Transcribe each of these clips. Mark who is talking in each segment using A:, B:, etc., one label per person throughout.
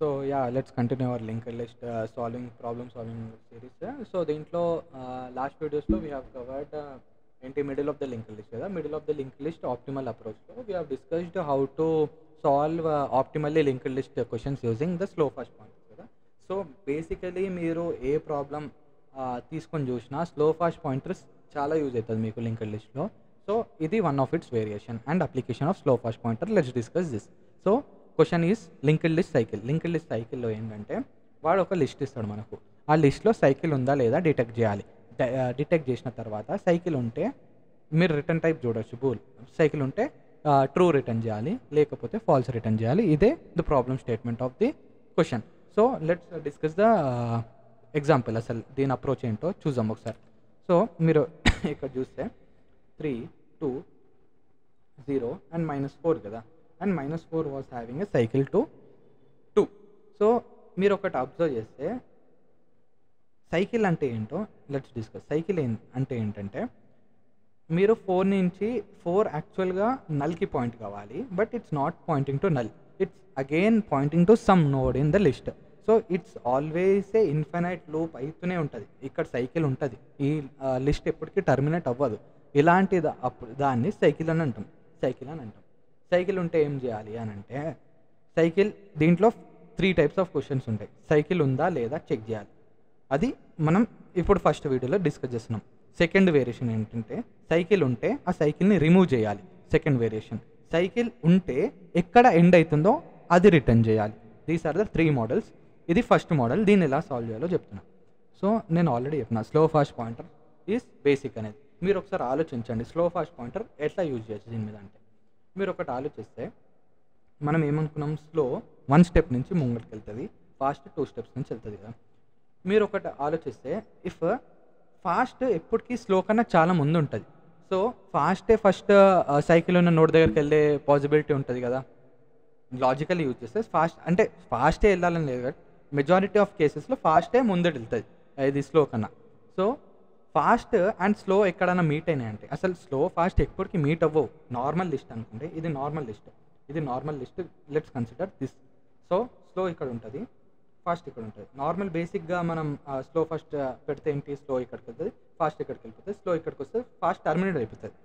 A: So yeah, let's continue our linked list solving problem solving series. So దీంట్లో last వీడియోస్లో we have covered ఏంటి middle of the link list కదా, middle of the link list optimal అప్రోచ్లో we have discussed how to solve optimally linked list questions using the slow fast pointers కదా. So basically మీరు ఏ problem తీసుకొని చూసినా slow fast pointers చాలా use అవుతుంది మీకు linked లిస్ట్లో. సో ఇది one of it's variation and application of slow fast pointer. Let's discuss this. So question is linked list cycle. Linked list సైకిల్లో ఏంటంటే వాడు ఒక లిస్ట్ ఇస్తాడు మనకు, ఆ లిస్ట్లో సైకిల్ ఉందా లేదా డిటెక్ట్ చేయాలి. డిటెక్ట్ చేసిన తర్వాత సైకిల్ ఉంటే మీరు రిటర్న్ టైప్ చూడొచ్చు, బూల్ సైకిల్ ఉంటే ట్రూ రిటర్న్ చేయాలి, లేకపోతే ఫాల్స్ రిటర్న్ చేయాలి. ఇదే the problem statement of the question. So let's discuss the example, అసలు దీని అప్రోచ్ ఏంటో చూద్దాం ఒకసారి. సో మీరు ఇక్కడ చూస్తే 3, 2, 0 అండ్ -4 కదా, and -4 was having a cycle to 2. So మీరు ఒకటి అబ్జర్వ్ చేస్తే సైకిల్ అంటే ఏంటో లెట్స్ డిస్కస్. సైకిల్ అంటే ఏంటంటే మీరు 4 నుంచి 4 యాక్చువల్గా నల్కి పాయింట్ కావాలి, but it's not pointing to null, it's again pointing to some node in the list. So it's always a infinite loop అవుతూనే ఉంటుంది. ఇక్కడ సైకిల్ ఉంటుంది, ఈ లిస్ట్ ఎప్పటికీ టర్మినేట్ అవ్వదు. ఇలాంటి అప్పుడు దాన్ని సైకిల్ అని అంటాం. సైకిల్ ఉంటే ఏం చేయాలి అని అంటే, సైకిల్ దీంట్లో 3 టైప్స్ ఆఫ్ క్వశ్చన్స్ ఉంటాయి. సైకిల్ ఉందా లేదా చెక్ చేయాలి, అది మనం ఇప్పుడు ఫస్ట్ వీడియోలో డిస్కస్ చేస్తున్నాం. సెకండ్ వేరియేషన్ ఏంటంటే సైకిల్ ఉంటే ఆ సైకిల్ని రిమూవ్ చేయాలి. సెకండ్ వేరియేషన్ సైకిల్ ఉంటే ఎక్కడ ఎండ్ అవుతుందో అది రిటర్న్ చేయాలి. These are the 3 models. ఇది ఫస్ట్ మోడల్. దీన్ని ఎలా సాల్వ్ చేయాలో చెప్తున్నా. సో నేను ఆల్రెడీ చెప్పిన slow fast pointer is basic అనేది. మీరు ఒకసారి ఆలోచించండి, స్లో ఫాస్ట్ పాయింటర్ ఎట్లా యూజ్ చేయొచ్చు దీని మీద అంటే. మీరు ఒకటి ఆలోచిస్తే మనం ఏమనుకున్నాం, స్లో 1 స్టెప్ నుంచి ముంగటికి వెళ్తుంది, ఫాస్ట్ 2 స్టెప్స్ నుంచి వెళ్తుంది కదా. మీరు ఒకటి ఆలోచిస్తే ఇఫ్ ఫాస్ట్ ఎప్పటికీ స్లో కన్నా చాలా ముందు ఉంటుంది, సో ఫస్ట్ సైకిల్ ఉన్న నోడ్ దగ్గరికి వెళ్ళే పాసిబిలిటీ ఉంటుంది కదా. లాజికల్ యూజ్ చేస్తే ఫాస్టే వెళ్ళాలని లేదు కదా, మెజారిటీ ఆఫ్ కేసెస్లో ఫాస్టే ముందట వెళ్తుంది ఇది స్లో కన్నా. సో ఫాస్ట్ అండ్ స్లో ఎక్కడైనా మీట్ అయినాయి అంటే, అసలు స్లో ఫాస్ట్ ఎప్పటికీ మీట్ అవ్వవు. నార్మల్ లిస్ట్ అనుకుంటే ఇది normal list, let's consider this. So slow ఇక్కడ ఉంటుంది, ఫాస్ట్ ఇక్కడ ఉంటుంది. నార్మల్ బేసిక్గా మనం స్లో ఫాస్ట్ పెడితే ఏంటి, స్లో ఇక్కడికి వెళ్తుంది, ఫాస్ట్ ఇక్కడికి వెళ్ళిపోతుంది, స్లో ఇక్కడికి వస్తే ఫాస్ట్ టర్మినేట్ అయిపోతుంది.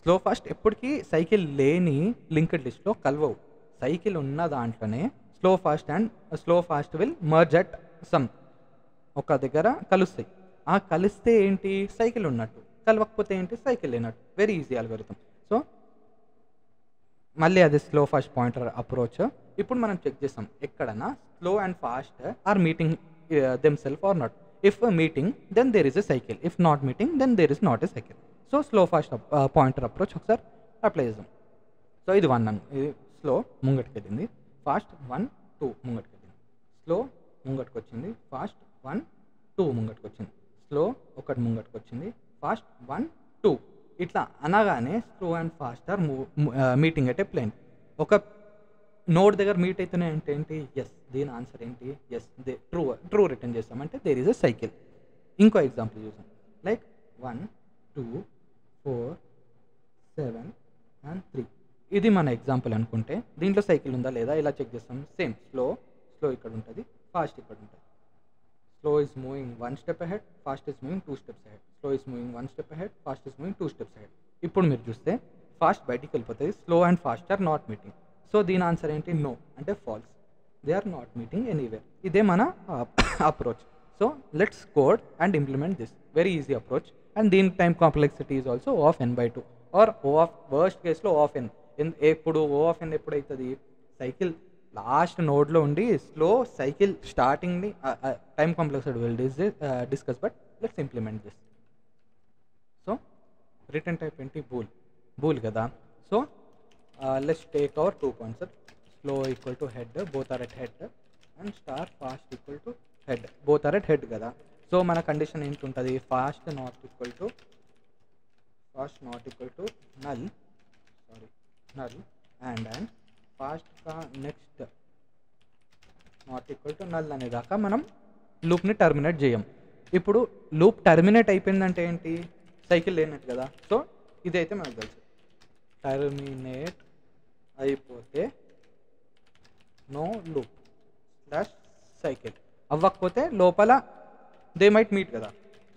A: స్లో ఫాస్ట్ ఎప్పటికీ సైకిల్ లేని లింక్డ్ లిస్ట్లో కలవవు. సైకిల్ ఉన్న దాంట్లోనే slow fast will merge at some ఒక దగ్గర కలుస్తాయి. ఆ కలిస్తే ఏంటి, సైకిల్ ఉన్నట్టు, కలవకపోతే ఏంటి, సైకిల్ లేనట్టు. Very easy algorithm. సో మళ్ళీ అది స్లో ఫాస్ట్ పాయింటర్ అప్రోచ్. ఇప్పుడు మనం చెక్ చేస్తాం ఎక్కడన్నా slow and fast are meeting them self or not. If meeting then there is a cycle, if not meeting then there is not a cycle. So slow fast pointer approach ఒకసారి apply చేద్దాం. So ఇది 1 ఇది slow ముంగటికి వెళ్ళింది, fast 1, 2 ముంగటికి వెళ్ళింది, slow ముంగటికి వచ్చింది, fast 1, 2 ముంగటికి వచ్చింది, slow 1 ముంగటికి వచ్చింది, fast 1, 2. ఇట్లా అనగానే slow and fast are meeting at a plane. ఒక నోడ్ దగ్గర మీట్ అవుతున్నాయి అంటే ఏంటి, ఎస్. దీని ఆన్సర్ ఏంటి, ఎస్, ట్రూ రిటర్న్ చేస్తామంటే దేర్ ఈజ్ ఎ సైకిల్. ఇంకో ఎగ్జాంపుల్ చూసాం, లైక్ 1, 2, 4, 7 and 3. ఇది మన ఎగ్జాంపుల్ అనుకుంటే దీంట్లో సైకిల్ ఉందా లేదా ఇలా చెక్ చేస్తాం. సేమ్ స్లో ఇక్కడ ఉంటుంది, ఫాస్ట్ ఇక్కడ ఉంటుంది. Slow is moving 1 step ahead, fast is moving 2 steps ahead. Slow is moving 1 step ahead, fast is moving 2 steps ahead. ఇప్పుడు మీరు చూస్తే ఫాస్ట్ బయటికి వెళ్ళిపోతుంది, slow and fast are not meeting. So దీని ఆన్సర్ ఏంటి, నో అంటే false, they are not meeting anywhere. ఇదే మన approach. So let's code and implement this. Very easy approach and దీని time complexity is also O of n/2 or O of worst కేస్లో O of n. ఎప్పుడు O of n ఎప్పుడైతుంది, cycle last నోడ్లో ఉండి slow cycle స్టార్టింగ్ని time complexity will discuss, but let's implement this. So return type ఏంటి, bool కదా. So let's take our 2 points. Slow equal to head, both are at head, and star fast equal to head, both are at head కదా. So మన condition ఏంటి ఉంటుంది, fast not equal to null and fast next not equal to null అనేదాకా మనం లూప్ని terminate చేయం. ఇప్పుడు loop terminate అయిపోయిందంటే ఏంటి, సైకిల్ లేనట్టు కదా. సో ఇదైతే మనకు తెలుసు, టర్మినేట్ అయిపోతే నో లూప్. డాష్ సైకిల్ అవ్వకపోతే లోపల దే మైట్ మీట్ కదా.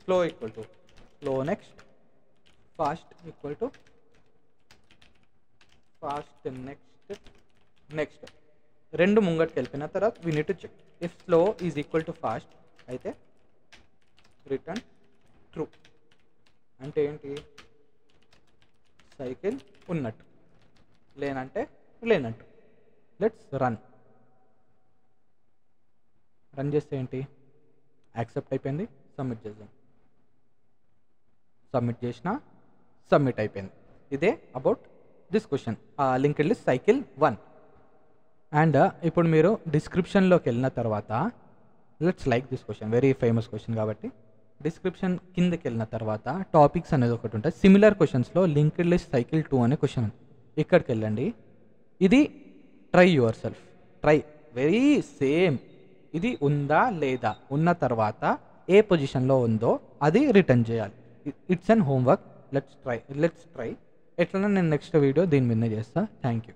A: Slow equal to slow next, fast equal to fast next next. రెండు ముంగట్కి వెళ్ళిపోయిన తర్వాత we need to check if slow is equal to fast అయితే రిటర్న్ ట్రూ. అంటే ఏంటి, సైకిల్ ఉన్నట్టు, లేనంటే లేనట్టు. లెట్స్ రన్ చేస్తే ఏంటి, యాక్సెప్ట్ అయిపోయింది. సబ్మిట్ చేద్దాం. సబ్మిట్ చేసిన సబ్మిట్ అయిపోయింది. ఇదే about this question, linked list cycle 1. And ఇప్పుడు మీరు డిస్క్రిప్షన్లోకి వెళ్ళిన తర్వాత let's like this question, very famous question కాబట్టి డిస్క్రిప్షన్ కిందకి వెళ్ళిన తర్వాత టాపిక్స్ అనేది ఒకటి ఉంటుంది. సిమిలర్ క్వశ్చన్స్లో లింక్డ్ లిస్ట్ సైకిల్ 2 అనే క్వశ్చన్ ఉంది. ఇక్కడికి వెళ్ళండి. ఇది try your self, try very same. ఇది ఉందా లేదా, ఉన్న తర్వాత ఏ పొజిషన్లో ఉందో అది రిటర్న్ చేయాలి. It's an homework. Let's try. ఎట్లన్నా నేను నెక్స్ట్ వీడియో దీని మీద చేస్తా. Thank you.